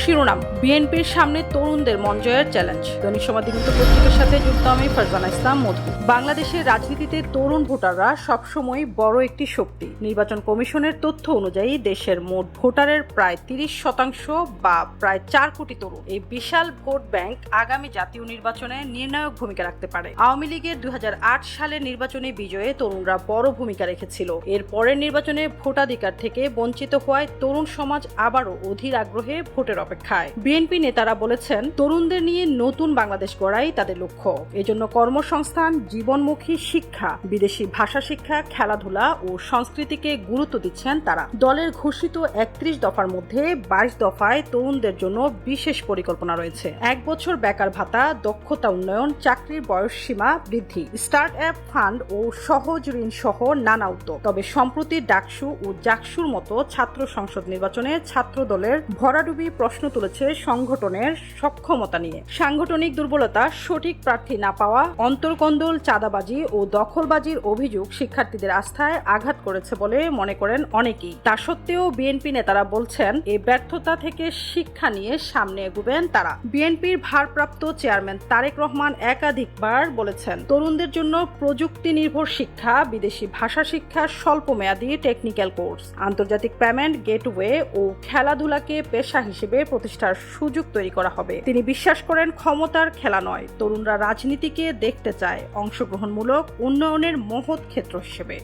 শিরোনাম, বিএনপির সামনে তরুণদের মন জয়ের চ্যালেঞ্জ। দৈনিক সময় দিগন্ত পত্রিকার সাথে যুক্ত আমি ফারজানা ইসলাম মধু। বাংলাদেশের রাজনীতিতে তরুণ ভোটাররা সবসময় বড় একটি শক্তি। নির্বাচন কমিশনের তথ্য অনুযায়ী দেশের মোট ভোটারের প্রায় 30% বা প্রায় 4 কোটি তরুণ। এই বিশাল ভোট ব্যাংক আগামী জাতীয় নির্বাচনে নির্ণায়ক ভূমিকা রাখতে পারে। আওয়ামী লীগের 2008 সালের নির্বাচনী বিজয়ে তরুণরা বড় ভূমিকা রেখেছিল। এর পরের নির্বাচনে ভোটাধিকার থেকে বঞ্চিত হওয়ায় তরুণ সমাজ আবারও অধীর আগ্রহে ভোটের অপেক্ষায়। বিএনপি নেতারা বলেছেন, তরুণদের নিয়ে নতুন বাংলাদেশ গড়াই তাদের লক্ষ্য। এজন্য কর্মসংস্থান, জীবনমুখী শিক্ষা, বিদেশি ভাষা শিক্ষা, খেলাধুলা ও সংস্কৃতিকে গুরুত্ব দিচ্ছেন তারা। দলের ঘোষিত 31 দফার মধ্যে 22 দফায় তরুণদের জন্য বিশেষ পরিকল্পনা রয়েছে। 1 বছর বেকার ভাতা, দক্ষতা উন্নয়ন, চাকরির বয়স সীমা বৃদ্ধি, স্টার্ট আপ ফান্ড ও সহজ ঋণ সহ নানা উদ্যোগ। তবে সম্প্রতি ডাকসু ও জাকসুর মতো ছাত্র সংসদ নির্বাচনে ছাত্র দলের ভরাডুবি প্রশ্ন তুলেছে সংগঠনের সক্ষমতা নিয়ে। সাংগঠনিক দুর্বলতা, সঠিক প্রার্থী না পাওয়া, অন্তর্কন্দল, চাঁদাবাজি ও দখলবাজির অভিযোগ শিক্ষার্থীদের আস্থায় আঘাত করেছে বলে মনে করেন অনেকেই। তা সত্ত্বেও বিএনপি নেতারা বলছেন, এই ব্যর্থতা থেকে শিক্ষা নিয়ে সামনে এগোবেন তারা। বিএনপির ভারপ্রাপ্ত চেয়ারম্যান তারেক রহমান একাধিকবার বলেছেন, তরুণদের জন্য প্রযুক্তি নির্ভর শিক্ষা, বিদেশি ভাষা শিক্ষা, স্বল্প মেয়াদী টেকনিক্যাল কোর্স, আন্তর্জাতিক পেমেন্ট গেটওয়ে ও খেলাধুলাকে পেশা হিসেবে প্রতিষ্ঠার সুযোগ তৈরি করা হবে। তিনি বিশ্বাস করেন, ক্ষমতার খেলা নয়, তরুণরা রাজনীতিকে দেখতে চায় অংশগ্রহণমূলক উন্নয়নের মহৎ ক্ষেত্র হিসেবে।